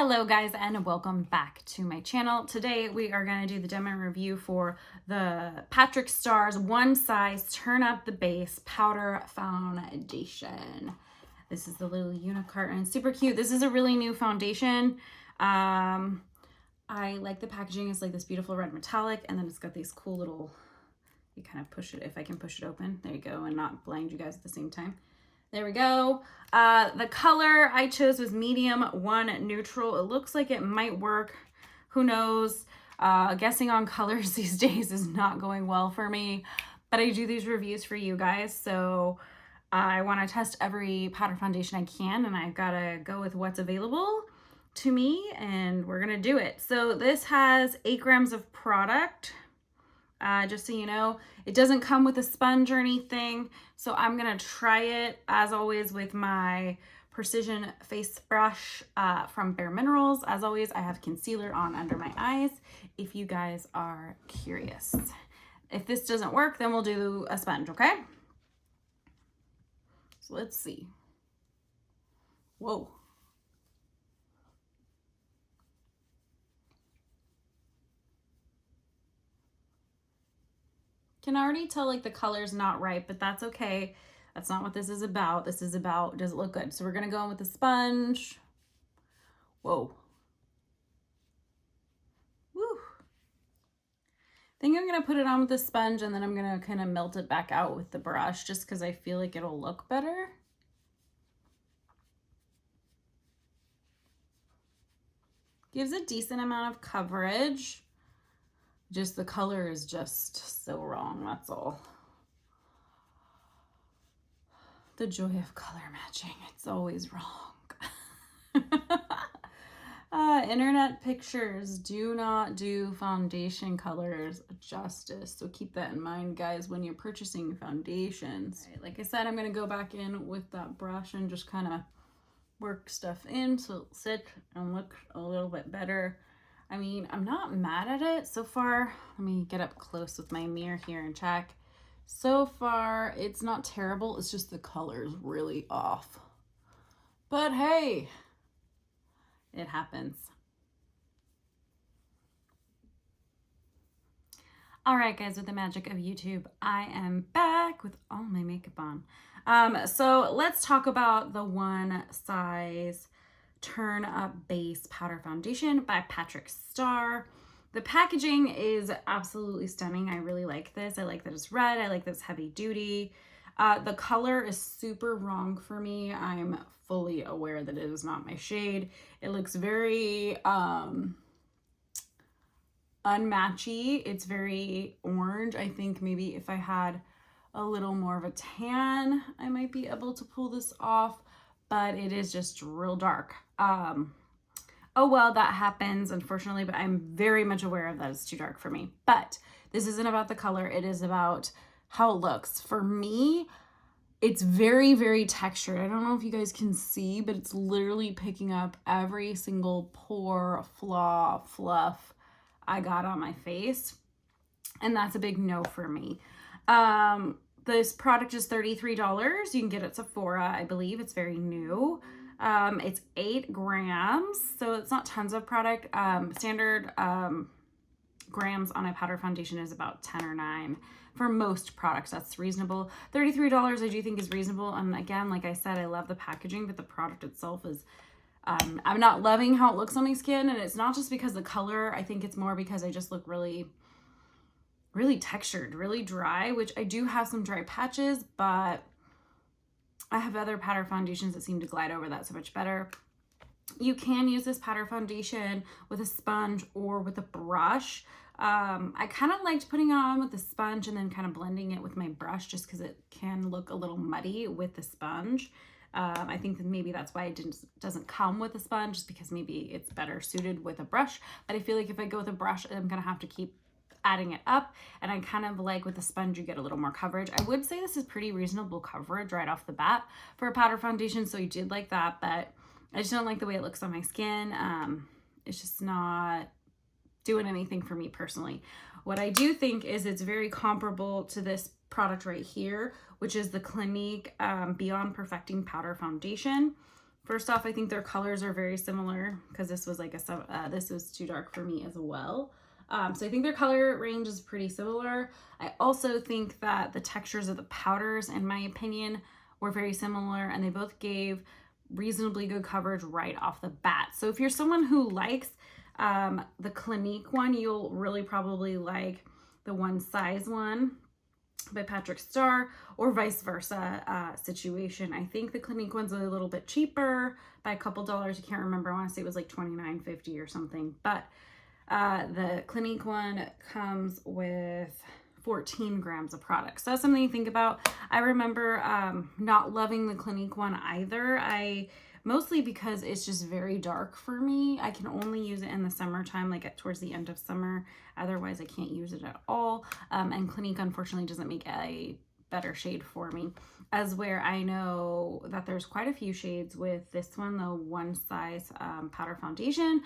Hello guys and welcome back to my channel. Today we are going to do the demo review for the Patrick Starr's One Size Turn Up the Base Powder Foundation. This is the little unicorn, super cute. This is a really new foundation. I like the packaging. It's like this beautiful red metallic, and then it's got these cool little, you kind of push it, if I can push it open, there you go, and not blind you guys at the same time. There we go. The color I chose was medium 1 neutral. It looks like it might work. Who knows? Guessing on colors these days is not going well for me, but I do these reviews for you guys, so I want to test every powder foundation I can, and I've got to go with what's available to me, and we're going to do it. So this has 8 grams of product. Just so you know, it doesn't come with a sponge or anything, so I'm gonna try it as always with my precision face brush from Bare Minerals. As always, I have concealer on under my eyes if you guys are curious. If this doesn't work, then we'll do a sponge, okay? So let's see. Whoa. Can already tell like the color's not right, but that's okay. That's not what this is about. This is about, does it look good? So we're gonna go in with a sponge. Whoa. Woo. I think I'm gonna put it on with the sponge, and then I'm gonna kind of melt it back out with the brush just because I feel like it'll look better. Gives a decent amount of coverage. Just the color is just so wrong, that's all. The joy of color matching, it's always wrong. Internet pictures do not do foundation colors justice, so keep that in mind, guys, when you're purchasing foundations. Right, like I said, I'm gonna go back in with that brush and just kind of work stuff in so it'll sit and look a little bit better. I mean, I'm not mad at it so far. Let me get up close with my mirror here and check. So far, it's not terrible. It's just the color's really off. But hey, it happens. All right, guys, with the magic of YouTube, I am back with all my makeup on. So let's talk about the One Size Turn Up Base Powder Foundation by Patrick Starr. The packaging is absolutely stunning. I really like this. I like that it's red. I like that it's heavy duty. The color is super wrong for me. I'm fully aware that it is not my shade. It looks very unmatchy. It's very orange. I think maybe if I had a little more of a tan, I might be able to pull this off, but it is just real dark. Oh well, that happens, unfortunately, but I'm very much aware of that. It's too dark for me. But this isn't about the color. It is about how it looks. For me, it's very, very textured. I don't know if you guys can see, but it's literally picking up every single pore, flaw, fluff I got on my face. And that's a big no for me. This product is $33. You can get it at Sephora, I believe. It's very new. It's 8 grams, so it's not tons of product. Standard grams on a powder foundation is about 10 or 9. For most products, that's reasonable. $33 I do think is reasonable. And again, like I said, I love the packaging, but the product itself is, I'm not loving how it looks on my skin. And it's not just because of the color. I think it's more because I just look really textured, really dry, which I do have some dry patches, but I have other powder foundations that seem to glide over that so much better. You can use this powder foundation with a sponge or with a brush. I kind of liked putting it on with the sponge and then kind of blending it with my brush just because it can look a little muddy with the sponge. I think that maybe that's why it doesn't come with a sponge, just because maybe it's better suited with a brush. But I feel like if I go with a brush, I'm going to have to keep adding it up, and I kind of like with the sponge you get a little more coverage. I would say this is pretty reasonable coverage right off the bat for a powder foundation, so I did like that, but I just don't like the way it looks on my skin. It's just not doing anything for me personally. What I do think is it's very comparable to this product right here, which is the Clinique Beyond Perfecting Powder Foundation First off, I think their colors are very similar because this was like this was too dark for me as well. So I think their color range is pretty similar. I also think that the textures of the powders, in my opinion, were very similar, and they both gave reasonably good coverage right off the bat. So if you're someone who likes the Clinique one, you'll really probably like the One Size one by Patrick Starr, or vice versa situation. I think the Clinique one's a little bit cheaper by a couple dollars. I can't remember. I want to say it was like $29.50 or something. But the Clinique one comes with 14 grams of product. So that's something to think about. I remember not loving the Clinique one either. Mostly because it's just very dark for me. I can only use it in the summertime, like towards the end of summer. Otherwise, I can't use it at all. And Clinique, unfortunately, doesn't make a better shade for me. As where I know that there's quite a few shades with this one, the One Size powder foundation.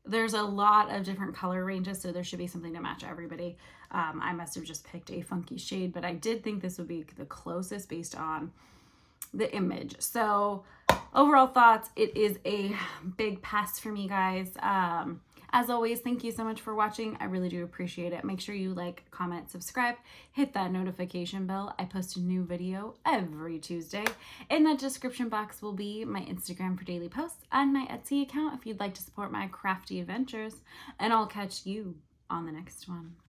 There's a lot of different color ranges, so there should be something to match everybody. I must have just picked a funky shade, but I did think this would be the closest based on the image. So overall thoughts, it is a big pass for me, guys. As always, thank you so much for watching. I really do appreciate it. Make sure you like, comment, subscribe, hit that notification bell. I post a new video every Tuesday. In the description box will be my Instagram for daily posts and my Etsy account if you'd like to support my crafty adventures. And I'll catch you on the next one.